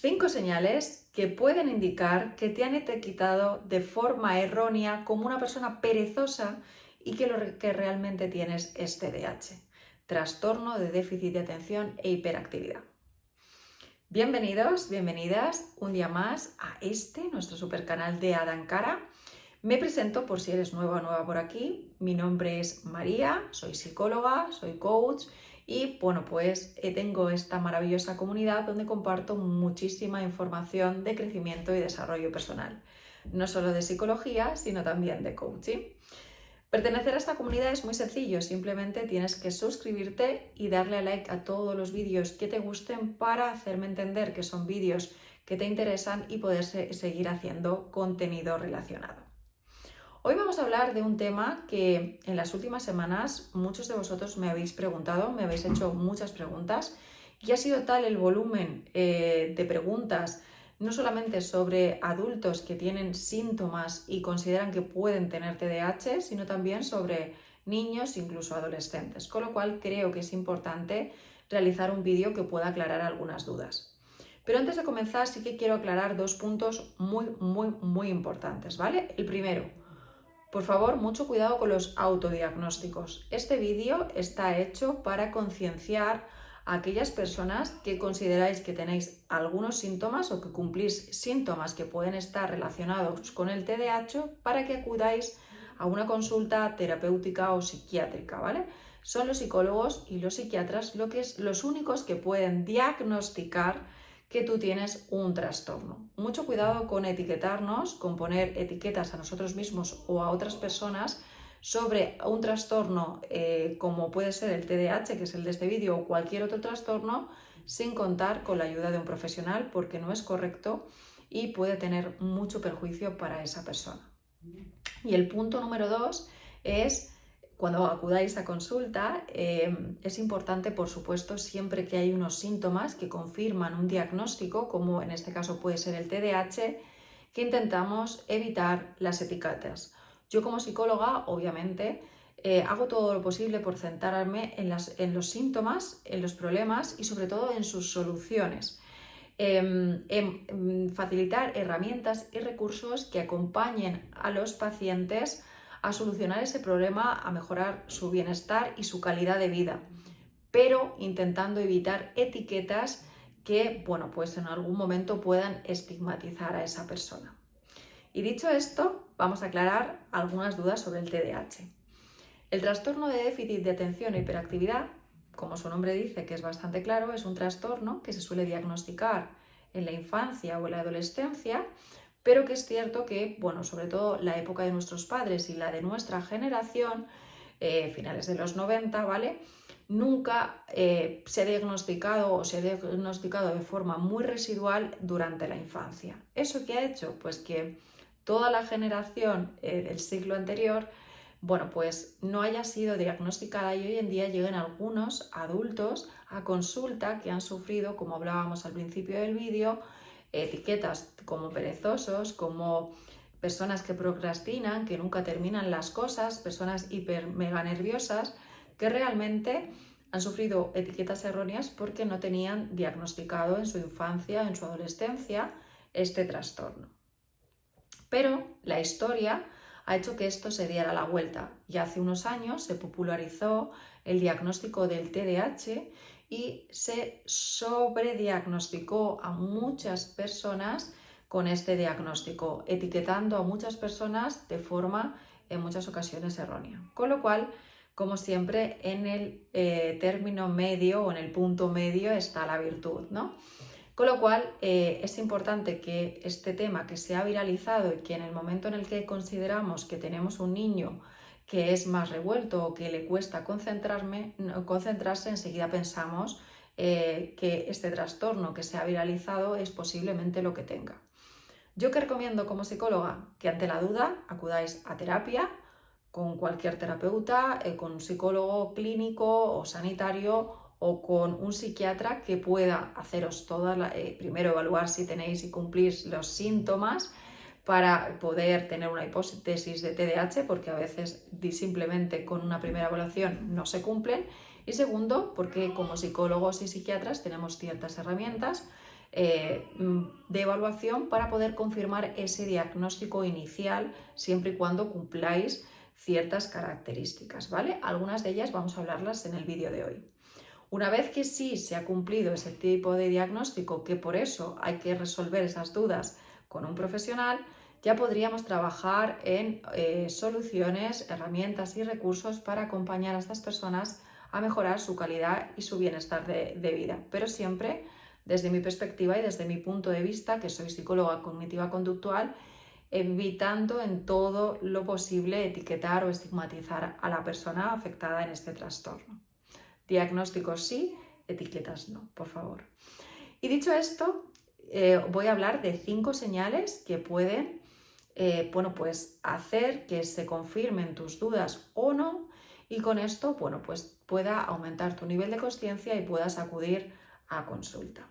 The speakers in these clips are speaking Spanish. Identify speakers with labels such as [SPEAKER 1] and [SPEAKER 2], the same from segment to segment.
[SPEAKER 1] 5 señales que pueden indicar que te han etiquetado de forma errónea como una persona perezosa y que lo que realmente tienes es TDAH, trastorno de déficit de atención e hiperactividad. Bienvenidos, bienvenidas un día más a nuestro super canal de Adankara. Me presento por si eres nueva o nueva por aquí. Mi nombre es María, soy psicóloga, soy coach y bueno, pues tengo esta maravillosa comunidad donde comparto muchísima información de crecimiento y desarrollo personal. No solo de psicología, sino también de coaching. Pertenecer a esta comunidad es muy sencillo, simplemente tienes que suscribirte y darle a like a todos los vídeos que te gusten para hacerme entender que son vídeos que te interesan y poder seguir haciendo contenido relacionado. Hoy vamos a hablar de un tema que en las últimas semanas muchos de vosotros me habéis preguntado, me habéis hecho muchas preguntas y ha sido tal el volumen de preguntas, no solamente sobre adultos que tienen síntomas y consideran que pueden tener TDAH, sino también sobre niños, incluso adolescentes, con lo cual creo que es importante realizar un vídeo que pueda aclarar algunas dudas. Pero antes de comenzar sí que quiero aclarar dos puntos muy importantes, ¿vale? El primero, por favor, mucho cuidado con los autodiagnósticos. Este vídeo está hecho para concienciar a aquellas personas que consideráis que tenéis algunos síntomas o que cumplís síntomas que pueden estar relacionados con el TDAH para que acudáis a una consulta terapéutica o psiquiátrica, ¿vale? Son los psicólogos y los psiquiatras los únicos que pueden diagnosticar que tú tienes un trastorno. Mucho cuidado con etiquetarnos, con poner etiquetas a nosotros mismos o a otras personas sobre un trastorno como puede ser el TDAH, que es el de este vídeo, o cualquier otro trastorno, sin contar con la ayuda de un profesional, porque no es correcto y puede tener mucho perjuicio para esa persona. Y el punto número 2 es, cuando acudáis a consulta, es importante, por supuesto, siempre que hay unos síntomas que confirman un diagnóstico, como en este caso puede ser el TDAH, que intentamos evitar las etiquetas. Yo como psicóloga, obviamente, hago todo lo posible por centrarme en los síntomas, en los problemas y sobre todo en sus soluciones. En facilitar herramientas y recursos que acompañen a los pacientes a solucionar ese problema, a mejorar su bienestar y su calidad de vida, pero intentando evitar etiquetas que, bueno, pues en algún momento puedan estigmatizar a esa persona. Y dicho esto, vamos a aclarar algunas dudas sobre el TDAH. El trastorno de déficit de atención e hiperactividad, como su nombre dice, que es bastante claro, es un trastorno que se suele diagnosticar en la infancia o en la adolescencia, pero que es cierto que, bueno, sobre todo la época de nuestros padres y la de nuestra generación, finales de los 90, ¿vale? Nunca se ha diagnosticado o se ha diagnosticado de forma muy residual durante la infancia. ¿Eso qué ha hecho? Pues que toda la generación del siglo anterior, bueno, pues no haya sido diagnosticada y hoy en día lleguen algunos adultos a consulta que han sufrido, como hablábamos al principio del vídeo, etiquetas como perezosos, como personas que procrastinan, que nunca terminan las cosas, personas hiper mega nerviosas, que realmente han sufrido etiquetas erróneas porque no tenían diagnosticado en su infancia o en su adolescencia este trastorno. Pero la historia ha hecho que esto se diera la vuelta y hace unos años se popularizó el diagnóstico del TDAH y se sobrediagnosticó a muchas personas con este diagnóstico, etiquetando a muchas personas de forma en muchas ocasiones errónea. Con lo cual, como siempre, en el término medio o en el punto medio está la virtud, ¿no? Con lo cual es importante que este tema que se ha viralizado y que en el momento en el que consideramos que tenemos un niño que es más revuelto o que le cuesta concentrarse, enseguida pensamos que este trastorno que se ha viralizado es posiblemente lo que tenga. Yo que recomiendo como psicóloga que ante la duda acudáis a terapia con cualquier terapeuta, con un psicólogo clínico o sanitario o con un psiquiatra que pueda haceros primero evaluar si tenéis y cumplís los síntomas para poder tener una hipótesis de TDAH, porque a veces simplemente con una primera evaluación no se cumplen. Y segundo, porque como psicólogos y psiquiatras tenemos ciertas herramientas de evaluación para poder confirmar ese diagnóstico inicial, siempre y cuando cumpláis ciertas características, ¿vale? Algunas de ellas vamos a hablarlas en el vídeo de hoy. Una vez que sí se ha cumplido ese tipo de diagnóstico, que por eso hay que resolver esas dudas con un profesional, ya podríamos trabajar en soluciones, herramientas y recursos para acompañar a estas personas a mejorar su calidad y su bienestar de vida, pero siempre desde mi perspectiva y desde mi punto de vista, que soy psicóloga cognitiva conductual, evitando en todo lo posible etiquetar o estigmatizar a la persona afectada en este trastorno. Diagnósticos sí, etiquetas no, por favor. Y dicho esto, voy a hablar de 5 señales que pueden pues hacer que se confirmen tus dudas o no, y con esto pues pueda aumentar tu nivel de consciencia y puedas acudir a consulta.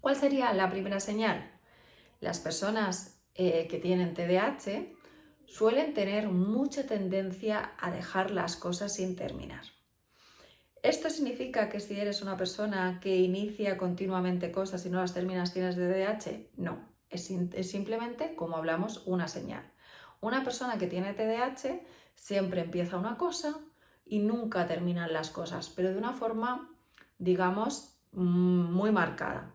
[SPEAKER 1] ¿Cuál sería la primera señal? Las personas que tienen TDAH suelen tener mucha tendencia a dejar las cosas sin terminar. ¿Esto significa que si eres una persona que inicia continuamente cosas y no las terminas tienes TDAH? No, es simplemente, como hablamos, una señal. Una persona que tiene TDAH siempre empieza una cosa y nunca terminan las cosas, pero de una forma, digamos, muy marcada.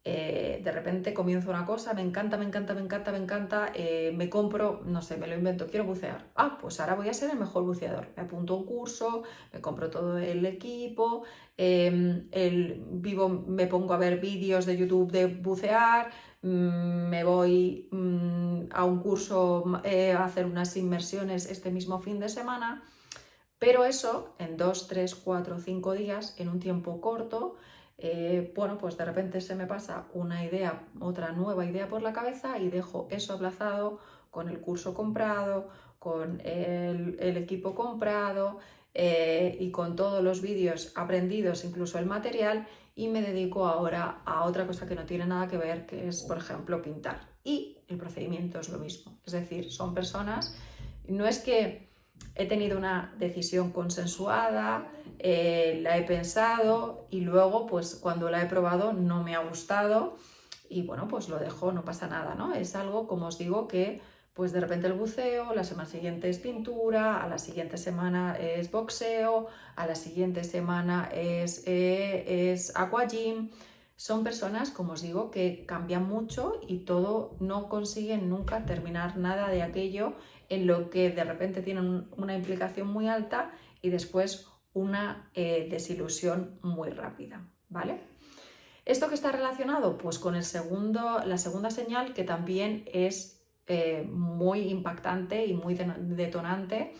[SPEAKER 1] De repente comienzo una cosa, me encanta, me compro, no sé, me lo invento, quiero bucear. Pues ahora voy a ser el mejor buceador. Me apunto a un curso, me compro todo el equipo, me pongo a ver vídeos de YouTube de bucear, me voy a un curso a hacer unas inmersiones este mismo fin de semana, pero eso en 2, 3, 4, 5 días, en un tiempo corto, pues de repente se me pasa una idea, otra nueva idea por la cabeza y dejo eso aplazado con el curso comprado, con el equipo comprado y con todos los vídeos aprendidos, incluso el material, y me dedico ahora a otra cosa que no tiene nada que ver, que es, por ejemplo, pintar. Y el procedimiento es lo mismo. Es decir, son personas, no es que he tenido una decisión consensuada, la he pensado y luego pues cuando la he probado no me ha gustado y bueno, pues lo dejo, no pasa nada, ¿no? Es algo, como os digo, que pues de repente el buceo, la semana siguiente es pintura, a la siguiente semana es boxeo, a la siguiente semana es aquagym. Son personas, como os digo, que cambian mucho y todo, no consiguen nunca terminar nada de aquello en lo que de repente tienen una implicación muy alta y después una desilusión muy rápida, ¿vale? ¿Esto que está relacionado? Pues con la segunda señal, que también es muy impactante y muy detonante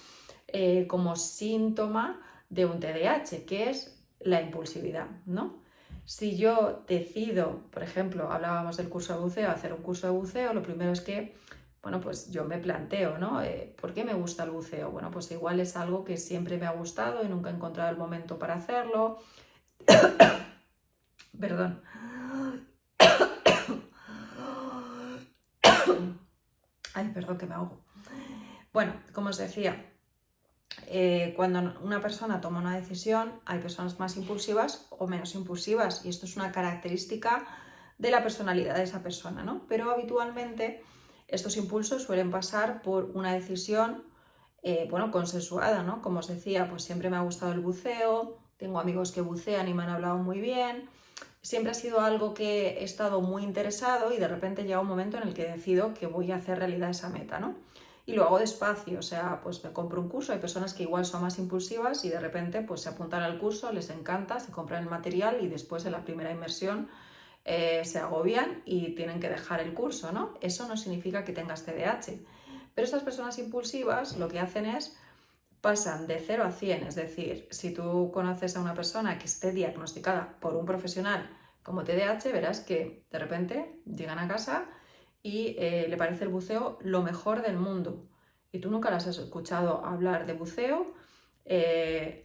[SPEAKER 1] como síntoma de un TDAH, que es la impulsividad, ¿no? Si yo decido, por ejemplo, hablábamos del curso de buceo, hacer un curso de buceo, lo primero es que, bueno, pues yo me planteo, ¿no? ¿Por qué me gusta el buceo? Bueno, pues igual es algo que siempre me ha gustado y nunca he encontrado el momento para hacerlo. Perdón. Ay, perdón que me ahogo. Bueno, como os decía, cuando una persona toma una decisión, hay personas más impulsivas o menos impulsivas y esto es una característica de la personalidad de esa persona, ¿no? Pero habitualmente estos impulsos suelen pasar por una decisión, consensuada, ¿no? Como os decía, pues siempre me ha gustado el buceo, tengo amigos que bucean y me han hablado muy bien, siempre ha sido algo que he estado muy interesado y de repente llega un momento en el que decido que voy a hacer realidad esa meta, ¿no? Y lo hago despacio, o sea, pues me compro un curso, hay personas que igual son más impulsivas y de repente pues se apuntan al curso, les encanta, se compran el material y después en la primera inmersión se agobian y tienen que dejar el curso, ¿no? Eso no significa que tengas TDAH, pero estas personas impulsivas lo que hacen es pasan de 0 a 100, es decir, si tú conoces a una persona que esté diagnosticada por un profesional como TDAH, verás que de repente llegan a casa y le parece el buceo lo mejor del mundo. Y tú nunca las has escuchado hablar de buceo,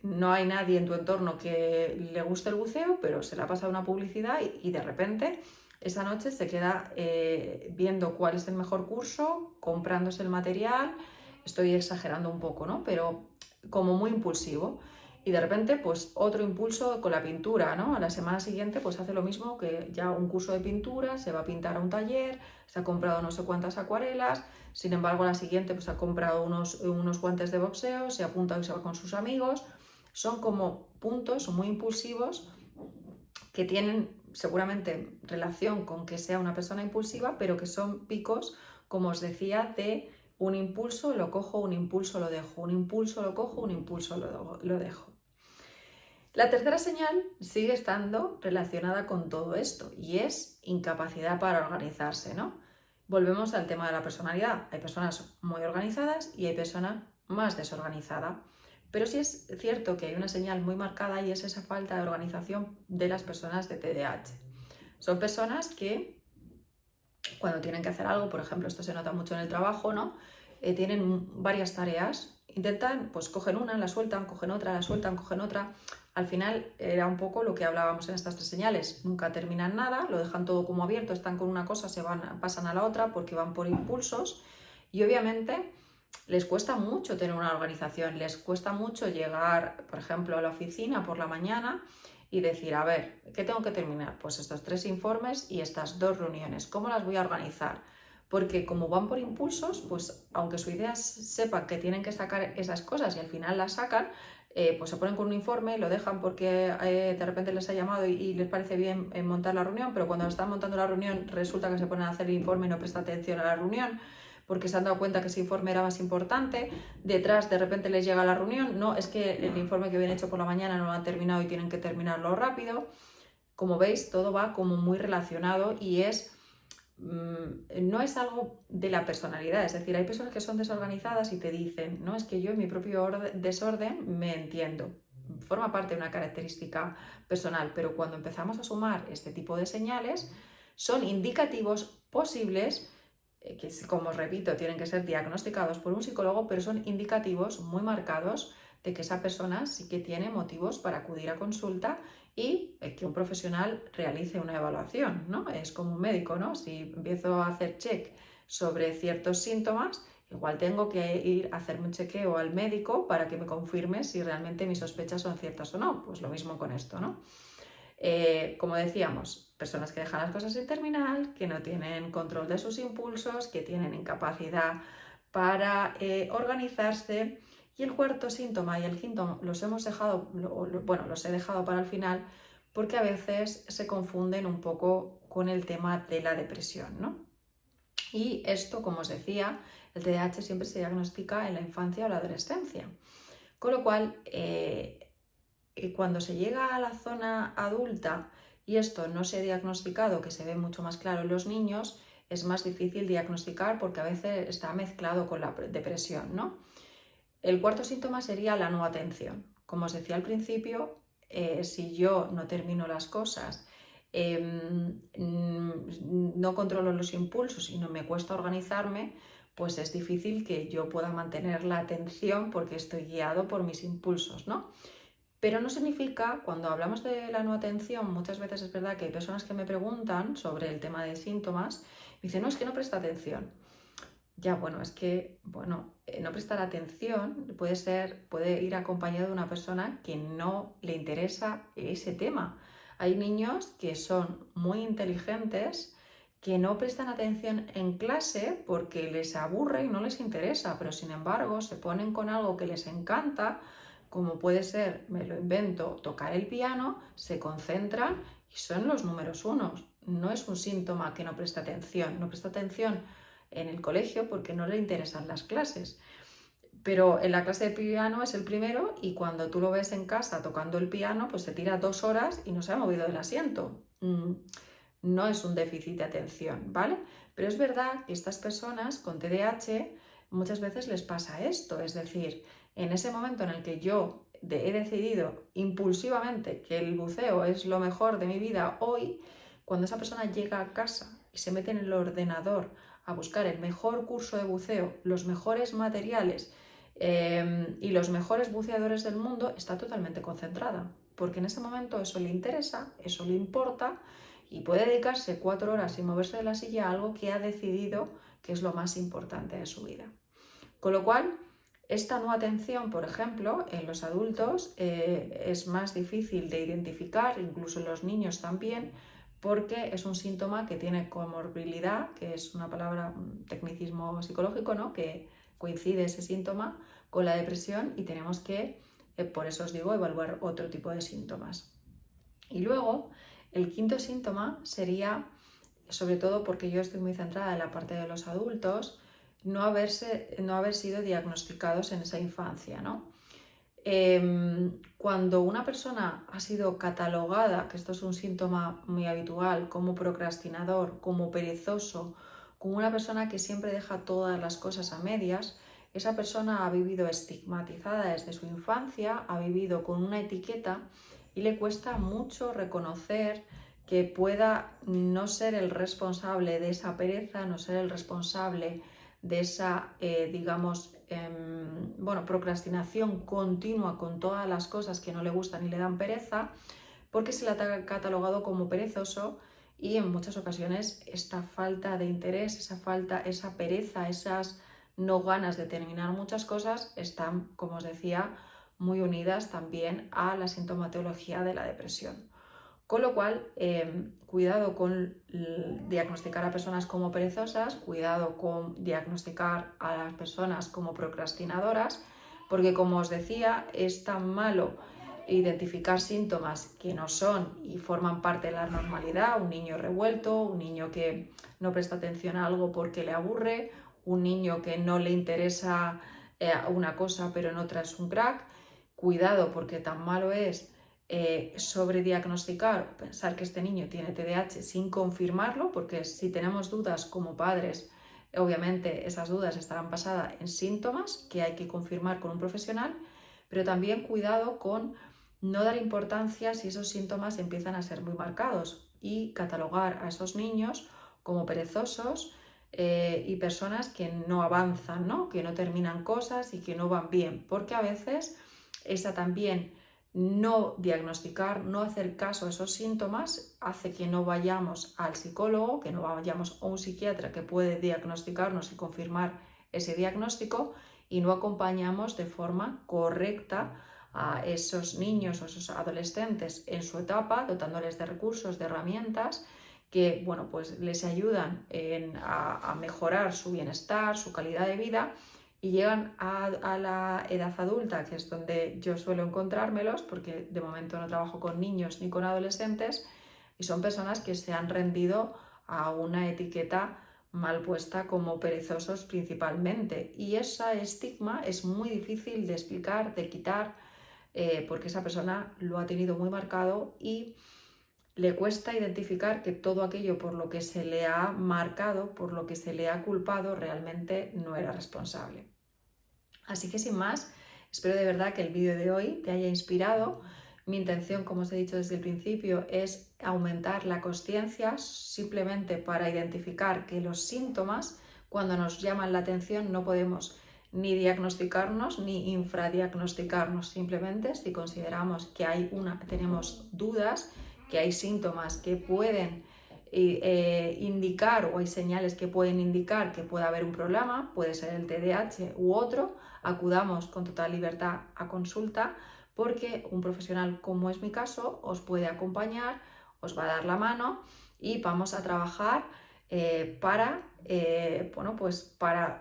[SPEAKER 1] no hay nadie en tu entorno que le guste el buceo, pero se le ha pasado una publicidad y de repente esa noche se queda viendo cuál es el mejor curso, comprándose el material. Estoy exagerando un poco, ¿no? Pero como muy impulsivo. y de repente pues otro impulso con la pintura, ¿no? A la semana siguiente pues hace lo mismo, que ya un curso de pintura, se va a pintar a un taller, se ha comprado no sé cuántas acuarelas, sin embargo a la siguiente pues ha comprado unos guantes de boxeo, se apunta y se va con sus amigos. Son como puntos muy impulsivos que tienen seguramente relación con que sea una persona impulsiva, pero que son picos, como os decía, de un impulso lo cojo, un impulso lo dejo, un impulso lo cojo, un impulso lo dejo. La tercera señal sigue estando relacionada con todo esto y es incapacidad para organizarse, ¿no? Volvemos al tema de la personalidad. Hay personas muy organizadas y hay personas más desorganizadas. Pero sí es cierto que hay una señal muy marcada y es esa falta de organización de las personas de TDAH. Son personas que cuando tienen que hacer algo, por ejemplo, esto se nota mucho en el trabajo, ¿no? Tienen varias tareas, intentan, pues cogen una, la sueltan, cogen otra, la sueltan, cogen otra. Al final era un poco lo que hablábamos en estas tres señales. Nunca terminan nada, lo dejan todo como abierto, están con una cosa, pasan a la otra porque van por impulsos y obviamente les cuesta mucho tener una organización, les cuesta mucho llegar, por ejemplo, a la oficina por la mañana y decir, a ver, ¿qué tengo que terminar? Pues estos 3 informes y estas 2 reuniones, ¿cómo las voy a organizar? Porque como van por impulsos, pues aunque su idea sepa que tienen que sacar esas cosas y al final las sacan, pues se ponen con un informe, lo dejan porque de repente les ha llamado y les parece bien montar la reunión, pero cuando están montando la reunión resulta que se ponen a hacer el informe y no presta atención a la reunión porque se han dado cuenta que ese informe era más importante, detrás de repente les llega la reunión, no, es que el informe que habían hecho por la mañana no lo han terminado y tienen que terminarlo rápido. Como veis, todo va como muy relacionado y no es algo de la personalidad, es decir, hay personas que son desorganizadas y te dicen, no, es que yo en mi propio desorden me entiendo, forma parte de una característica personal, pero cuando empezamos a sumar este tipo de señales, son indicativos posibles que, como os repito, tienen que ser diagnosticados por un psicólogo, pero son indicativos muy marcados de que esa persona sí que tiene motivos para acudir a consulta y que un profesional realice una evaluación, ¿no? Es como un médico, ¿no? Si empiezo a hacer check sobre ciertos síntomas, igual tengo que ir a hacerme un chequeo al médico para que me confirme si realmente mis sospechas son ciertas o no. Pues lo mismo con esto, ¿no? Como decíamos, personas que dejan las cosas sin terminar, que no tienen control de sus impulsos, que tienen incapacidad para organizarse. Y el cuarto síntoma y el quinto los hemos dejado, los he dejado para el final porque a veces se confunden un poco con el tema de la depresión, ¿no? Y esto, como os decía, el TDAH siempre se diagnostica en la infancia o la adolescencia. Con lo cual, cuando se llega a la zona adulta y esto no se ha diagnosticado, que se ve mucho más claro en los niños, es más difícil diagnosticar porque a veces está mezclado con la depresión, ¿no? El cuarto síntoma sería la no atención. Como os decía al principio, si yo no termino las cosas, no controlo los impulsos y no me cuesta organizarme, pues es difícil que yo pueda mantener la atención porque estoy guiado por mis impulsos, ¿no? Pero no significa, cuando hablamos de la no atención, muchas veces es verdad que hay personas que me preguntan sobre el tema de síntomas, me dicen, no, es que no presta atención. Ya, bueno, es que, no prestar atención puede ir acompañado de una persona que no le interesa ese tema. Hay niños que son muy inteligentes, que no prestan atención en clase porque les aburre y no les interesa, pero sin embargo se ponen con algo que les encanta, como puede ser, me lo invento, tocar el piano, se concentran y son los números unos. No es un síntoma que no presta atención, no presta atención en el colegio porque no le interesan las clases. Pero en la clase de piano es el primero y cuando tú lo ves en casa tocando el piano, pues se tira 2 horas y no se ha movido del asiento. No es un déficit de atención, ¿vale? Pero es verdad que estas personas con TDAH muchas veces les pasa esto, es decir, en ese momento en el que yo he decidido impulsivamente que el buceo es lo mejor de mi vida hoy, cuando esa persona llega a casa y se mete en el ordenador a buscar el mejor curso de buceo, los mejores materiales y los mejores buceadores del mundo, está totalmente concentrada, porque en ese momento eso le interesa, eso le importa y puede dedicarse 4 horas sin moverse de la silla a algo que ha decidido que es lo más importante de su vida. Con lo cual, Esta no atención, por ejemplo, en los adultos es más difícil de identificar, incluso en los niños también, porque es un síntoma que tiene comorbilidad, que es una palabra, un tecnicismo psicológico, ¿no? Que coincide ese síntoma con la depresión y tenemos que, por eso os digo, evaluar otro tipo de síntomas. Y luego, el quinto síntoma sería, sobre todo porque yo estoy muy centrada en la parte de los adultos, no haber sido diagnosticados en esa infancia, ¿no? Cuando una persona ha sido catalogada, que esto es un síntoma muy habitual, como procrastinador, como perezoso, como una persona que siempre deja todas las cosas a medias, esa persona ha vivido estigmatizada desde su infancia, ha vivido con una etiqueta y le cuesta mucho reconocer que pueda no ser el responsable de esa pereza, no ser el responsable de esa, procrastinación continua con todas las cosas que no le gustan y le dan pereza, porque se le ha catalogado como perezoso y en muchas ocasiones esta falta de interés, esa pereza, esas no ganas de terminar muchas cosas están, como os decía, muy unidas también a la sintomatología de la depresión. Con lo cual, cuidado con diagnosticar a personas como perezosas, cuidado con diagnosticar a las personas como procrastinadoras, porque como os decía, es tan malo identificar síntomas que no son y forman parte de la normalidad, un niño revuelto, un niño que no presta atención a algo porque le aburre, un niño que no le interesa una cosa pero en otra es un crack. Cuidado porque tan malo es sobrediagnosticar o pensar que este niño tiene TDAH sin confirmarlo, porque si tenemos dudas como padres, obviamente esas dudas estarán basadas en síntomas que hay que confirmar con un profesional, pero también cuidado con no dar importancia si esos síntomas empiezan a ser muy marcados y catalogar a esos niños como perezosos y personas que no avanzan, ¿no? Que no terminan cosas y que no van bien, porque a veces esa también no diagnosticar, no hacer caso a esos síntomas hace que no vayamos al psicólogo, que no vayamos a un psiquiatra que puede diagnosticarnos y confirmar ese diagnóstico y no acompañamos de forma correcta a esos niños o esos adolescentes en su etapa, dotándoles de recursos, de herramientas que pues les ayudan a mejorar su bienestar, su calidad de vida y llegan a la edad adulta, que es donde yo suelo encontrármelos, porque de momento no trabajo con niños ni con adolescentes, y son personas que se han rendido a una etiqueta mal puesta como perezosos principalmente. Y ese estigma es muy difícil de explicar, de quitar, porque esa persona lo ha tenido muy marcado y le cuesta identificar que todo aquello por lo que se le ha marcado, por lo que se le ha culpado, realmente no era responsable. Así que sin más, espero de verdad que el vídeo de hoy te haya inspirado. Mi intención, como os he dicho desde el principio, es aumentar la consciencia simplemente para identificar que los síntomas, cuando nos llaman la atención, no podemos ni diagnosticarnos ni infradiagnosticarnos. Simplemente si consideramos que tenemos dudas, que hay síntomas que pueden indicar o hay señales que pueden indicar que puede haber un problema, puede ser el TDAH u otro, acudamos con total libertad a consulta porque un profesional, como es mi caso, os puede acompañar, os va a dar la mano y vamos a trabajar para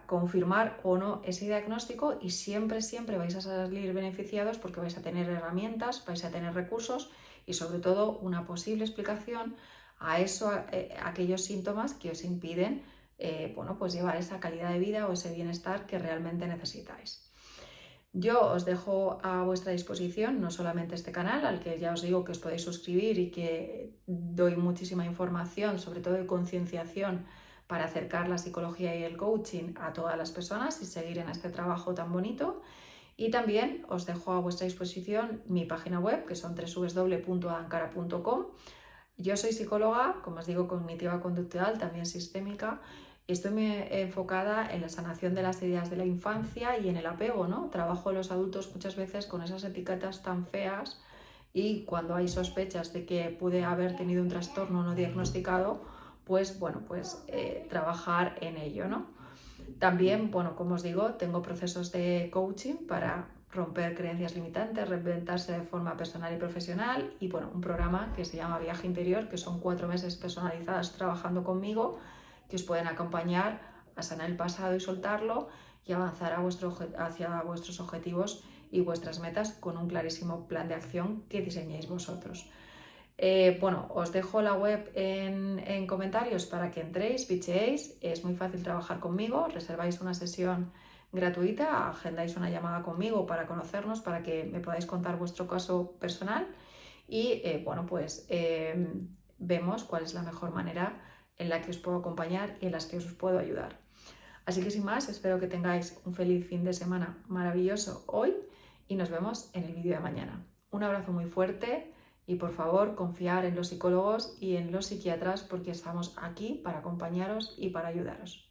[SPEAKER 1] confirmar o no ese diagnóstico y siempre vais a salir beneficiados porque vais a tener herramientas, vais a tener recursos y sobre todo una posible explicación a aquellos síntomas que os impiden llevar esa calidad de vida o ese bienestar que realmente necesitáis. Yo os dejo a vuestra disposición no solamente este canal, al que ya os digo que os podéis suscribir y que doy muchísima información, sobre todo de concienciación, para acercar la psicología y el coaching a todas las personas y seguir en este trabajo tan bonito. Y también os dejo a vuestra disposición mi página web, que son www.adankara.com. Yo soy psicóloga, como os digo, cognitiva conductual, también sistémica. Estoy muy enfocada en la sanación de las heridas de la infancia y en el apego, ¿no? Trabajo en los adultos muchas veces con esas etiquetas tan feas y cuando hay sospechas de que puede haber tenido un trastorno no diagnosticado, trabajar en ello, ¿no? También, bueno, como os digo, tengo procesos de coaching para romper creencias limitantes, reinventarse de forma personal y profesional y bueno, un programa que se llama Viaje Interior, que son 4 meses personalizadas trabajando conmigo, que os pueden acompañar a sanar el pasado y soltarlo y avanzar hacia vuestros objetivos y vuestras metas con un clarísimo plan de acción que diseñéis vosotros. Bueno, os dejo la web en comentarios para que entréis, bicheéis. Es muy fácil trabajar conmigo. Reserváis una sesión gratuita, agendáis una llamada conmigo para conocernos, para que me podáis contar vuestro caso personal y bueno, pues vemos cuál es la mejor manera en la que os puedo acompañar y en las que os puedo ayudar. Así que sin más, espero que tengáis un feliz fin de semana maravilloso hoy y nos vemos en el vídeo de mañana. Un abrazo muy fuerte y por favor confiar en los psicólogos y en los psiquiatras porque estamos aquí para acompañaros y para ayudaros.